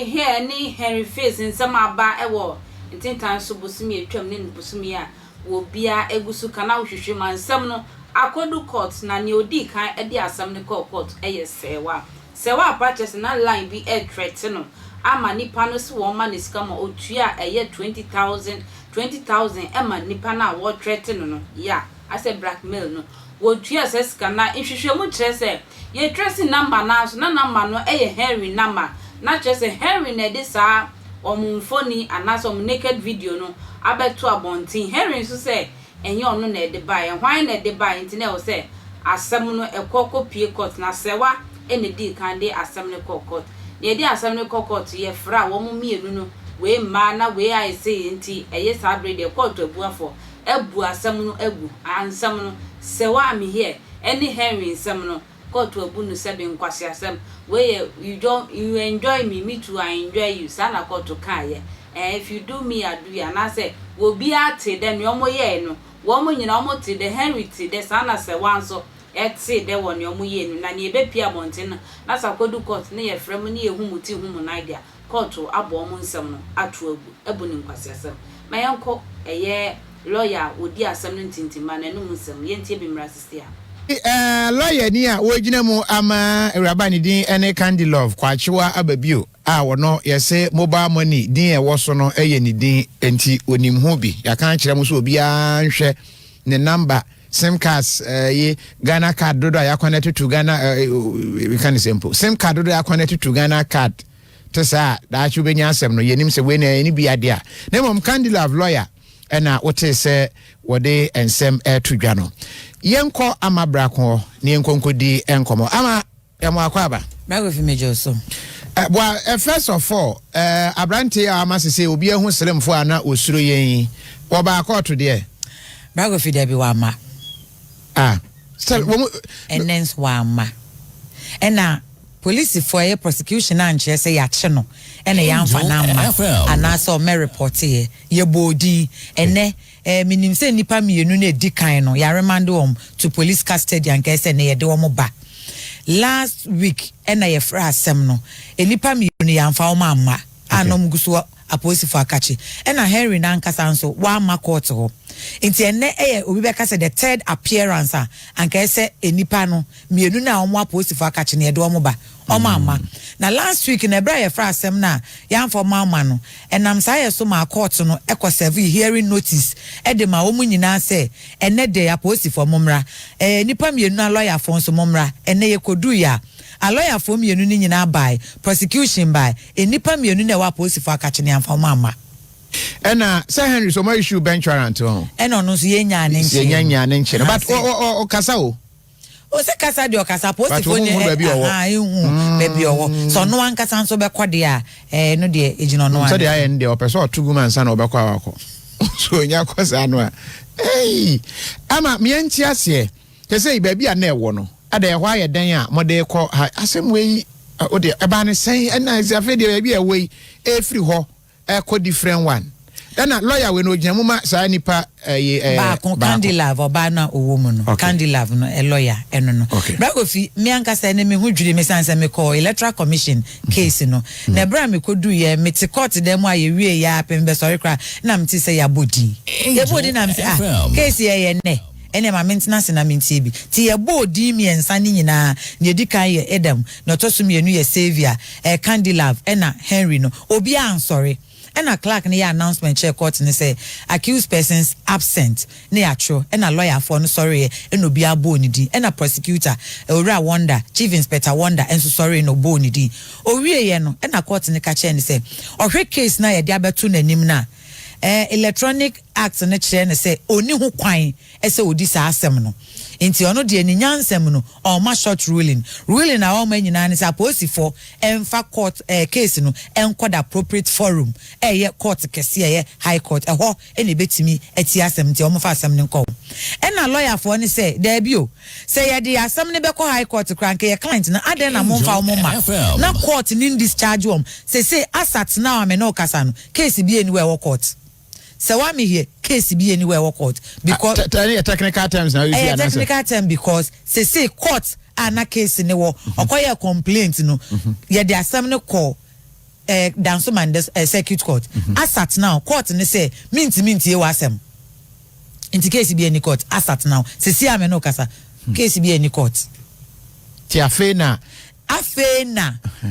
Amihere ni Henry Fitz nsɛm aba ɛwɔ ntintan so bosumi atwam ne bosumi a wo bia egusu kana wohwehwe man nsɛm no akodu court na ne odi kan ɛde asɛm ne court ɛyɛ Serwaa purchase na line bi threat no ama nipa no so won ma ne sika ma otua ɛyɛ 20,000 ema nipa na wo threat no ya ase blackmail no wo tua sika na nhwehwe mu kyerɛ sɛ ye tracing number na so na number no ɛyɛ Henry number na kyerɛ sɛ Henry na de saa omunfoni anaso naked video no abeto abontin Henry so say enye ono na de buy hwan na de buy nti na o say asem no ekoko pie court na Serwaa ene di kan de asem no court na de asem no court ye fra wo mu mienu no we ma na we ai say nti eye sa bre de court abuafo abu asem no agu ansem no Serwaa Amihere ene Henry nsem no court abu no sebe nkwase asem we you enjoy me too I enjoy you sana court kan if you do me I do you and I say wo bi ate de no mo ye no wo mo nyina mo te de Henry te de sana Serwaa nso ete de wo no mo ye no na ne be pia monten na sakodu court ne ye frem ne ye humuti humu na dia court abo mo nsem no ato abu ne nkwase asem ma yanko eye lawyer odi asem no ntintima na no nsem ye ntie bi mra sisia lawyer ni a wojina mu ama Awuraba ni din ene Candy Love kwachewa ababio a wono yese mobile money din e wo so no eye ni din enti onim ho bi ya kan kire mu so obi a nhwe ne number SIM cards ye Ghana card dodo ya connect to Ghana we can simple SIM card dodo ya connect to Ghana card tesa da chu benya asem no yenim se we na ni bia de a na mom Candy Love lawyer ena wote se wode ensem Tvgh no yenko amabra ko ne yenkonkodi enkomo ama yamo akwaba bago fi mejo so first of all abrante amasese obi ehu seremfo ana osuro yen wo ba court de bago fi de bi wa ma still enens wa ma ena police for a prosecution and che say ya che no ena ya amfa na ma ana so me report ye bodi ene minim se nipa mienu na edi kan no ya remand them to police custody and say na ye de wo ba last week ena ye fra asem no nipa mienu ya amfa wo ma anom guso apolice for akachi ena Henry na nkasa nso wa ma court ho nti ene obi be ka say the third appearance and say nipa no mienu na omo apolice for akachi na ye de wo ba Oma na last week na ebra ye fra asem na ya mfo mama no enam sa ye so ma court no serve hearing notice de ma omu nyina se ene de aposi for momra nipa mienu na lawyer for so momra ene ye kodu ya a lawyer for mienu ni nyina by prosecution by nipa mienu na wa aposi for akache ne amfa mama ena Sir Henry so my issue bench warrant ho ena no so ye nya ne nche but o kasa o se kasa de okasa postifo ni baby owo so no an kasa nso be kwade a no de ejino no an so de aye nde opeso otugu mansa na obekwa awako so nya kwasa no a ama mianti ase ke say baby a na ewo no ada ehwa aye dan a mode ko asem we o de eba ne sen na zafe de baby a we free ho ko different one na lawyer we no gyamuma sa nipa ba kon Candy Love oba na owo mu no Candy Love no lawyer eno no brago fi me ankasa ne me hudwiri me sansa me call electoral commission case no na bra me kodu ye me te court dem a ye wie ya pembe sorry kra na me ti say ya bodi na me case ye ne ene ma maintenance na mintie bi ti ye bodi mi ensa ni nyina ne edi kan ye Adam na to so mienu ye Savior Candy Love ena Henry no obi an sorry ena clerk ne announcement check court ne say accused persons absent ne atro ena lawyer for no sorry ena obi abo ni di ena prosecutor Owura Wonder Chief Inspector Wonder enso sorry no bo ni di owie ye no ena court ne ka che ne say ohwe case na ye de abeto nanim na electronic act ne kire ne say oni ho kwan ese odi sa asem no nti ono de ni nyansem no o ma short ruling na o ma nyina ne say aposifo emfa court case no enkoda appropriate forum ye court kese ye high court ho ene betimi ati asem nti o mo fa asem ne nko ena lawyer for ne say there bio say ye de asem ne be ko high court kranke ye client na aden na mo fa mo ma na court ni discharge om say asat na am no kasa no case bi eni we court Serwaa Amihere case be anywhere work court because technical terms now you see technical term because say court ana case ne wo okoye complaint no ye de asem ne call danso man circuit court asat now court ne say minti e wasem inti case bi any court asat now se si ame no kasa case bi any court ti afena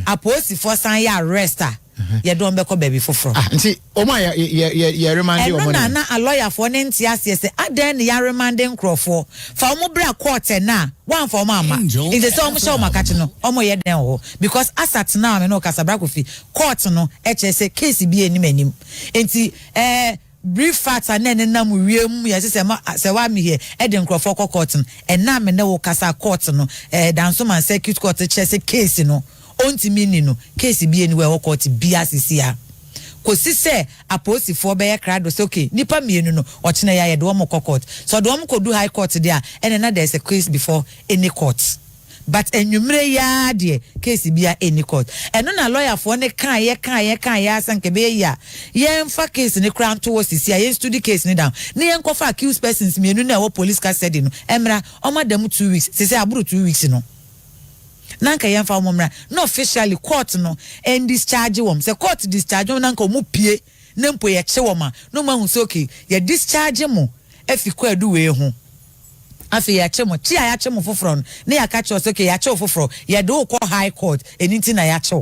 aposi for san ya arresta ye don be ko baby foforo nti o ma ye remand o mo na a lawyer for ne nti ase se adan ne ya remand nkrofo fa o mo bra court na one for mama in the so mo show makachi no o mo ye den ho because asat now me no kasa bra ko fi court no e che se case bi anim nti brief facts and then na mu wiem ya se wa mi here e de nkrofo court and na me ne wo kasa court no danso man circuit court che se case no onti mini no case bi eni we wo court bi asisi a kosi se aposifo be ye krado se okay nipa mienu no o chene ya ye de wo mo court so de wo mo kodu high court there and na there is a case before any court but enwumre ya de case bia any court eno na lawyer for ne kan ye asanke be ya ye mfa case ne kra nto osisi ya ye study case ne down ne ye nkofa accused persons mienu na wo police custody no emra o madam 2 weeks se se aburu 2 weeks no nanka ye mfa omomra no officially court no and discharge wom se court discharge wom nanka omu pie ne mpo ye che wom a no mahu so okay ye discharge mo afiko adu we hu afi ya chemo chi ya chemo foforo ne ya ka che okay ya che foforo ye do ko high court enti na ya che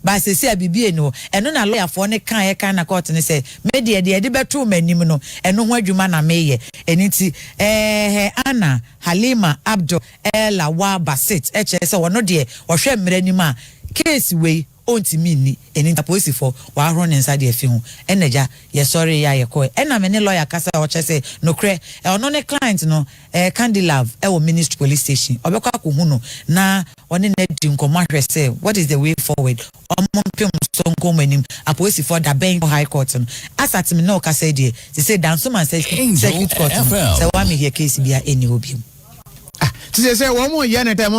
ba se se abibie no eno na lawyer for ne kan na court ne se me de beto manim no eno ho adwuma na meye enti Anna Halima Abdul Ella wa Basit eche se wono de ohwe mmere nim a case we ontimi ni eni taposifo wa horo ne nsa de afi ho enaja ye sorry ya ye ko ena me ne lawyer kasa o chese no kre ono ne client no Candy Love wo ministry police station obekwa ko hu no na one na di nkomo hwe se what is the way forward omompem so nkomanim aposifo da ben high court no asat me no kasa de say danso man say circuit court say wa me here case bia eni obi ti say wo mo ye na time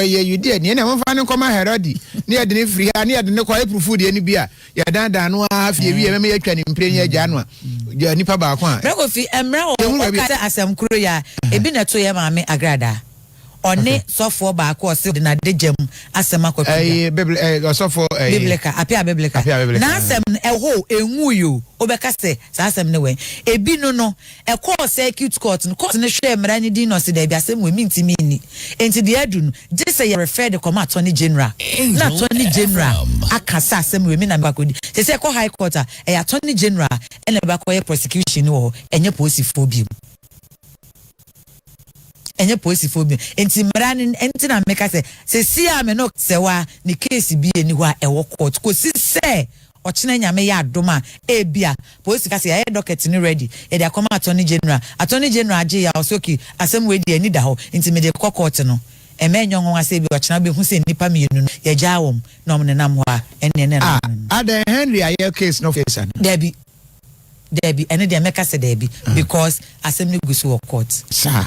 ye you dey ne mo fa ne koma herodi ne ye de ne free ha ne ye de ne kwa proof de ni bia ya dan no afie wi ye me yatwa ne mprenye agya no a nipa ba ko a breko fi emra o ka asem kuro ya ebi na to ye maame agrada one sofo ba ko se de na dejam asem akotu sofo biblica apia biblica na asem ho enwu yo obeka se sa asem ne we ebi no e call circuit court ne hwe emra ni din no se da bi asem we mintimi ni enti de adu no je se ye refer the command attorney general na attorney general akasa asem we mi na bakodi se ko high court attorney general ene ba ko ye prosecution wo enye posifo bi enye posifobia enti mrani enti na meka se si ame no sewa ni case bi eni ho a ewo court ko si se ochine nyame ya adoma ebia posika se ya docket ni ready e dey come attorney general age ya osoki asem we dey ani da ho enti me dey court no e menyo nwa se bi ochina be hu se nipa mienu ya jawom na omne nam ho a ene na ada Henry aye case no face an Debbie and the America said Debbie because assembly goes to court.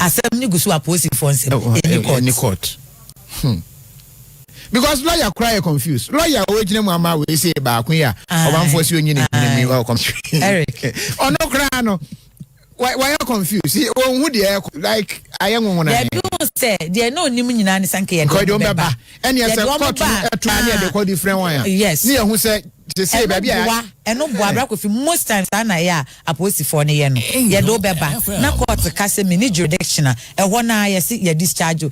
Assembly goes to oppose for any court. Because lawyer cry confused. Lawyer original mama we say back here. One force you in Eric. Oh no cry no. Why are you confused? Who the like I am one. They don't say they no nimu nyina ni sanke ye. And yes, court to call different one. Yes. Near who said to say baby eno boa bra ko fi most times na ya aposifo ne ye no ye do beba na court kase mini jurisdiction e ho na ye si ye discharge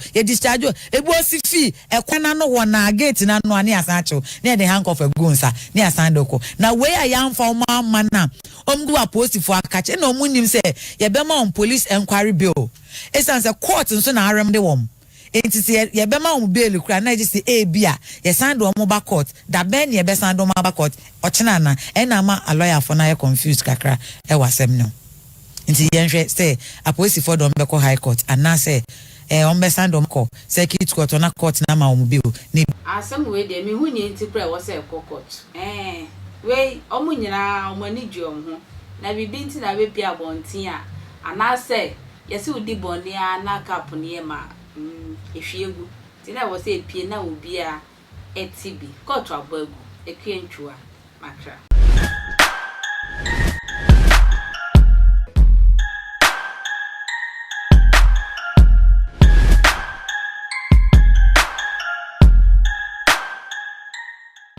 ebu osifi e kwana no ho na gate na no ane asancho na de handcuff agunsa na asandoko na we ayamfa o ma na omdu aposifo akache na omunim se ye be ma on police inquiry bill esan se court nso na arem de wom enti se ye be ma on bail kura na je se e bia ye sand o mo ba court da ben ye be sand o ma ba court ochina na e na ma a lawyer for na ye confused kakra e wasem no enti ye nhwe se apolice for don be ko high court and na say on be sand o ko circuit court na court na ma o mo bill ni asem we de mi hu ni enti pra wo se court we omo nyina omo ni ju omo na bibi nti na be bia bontin a ana say ye se udi boni a na cap ni e ma ehwiegu ti na wo se pie na obi a etibi court abagu ekentwa makra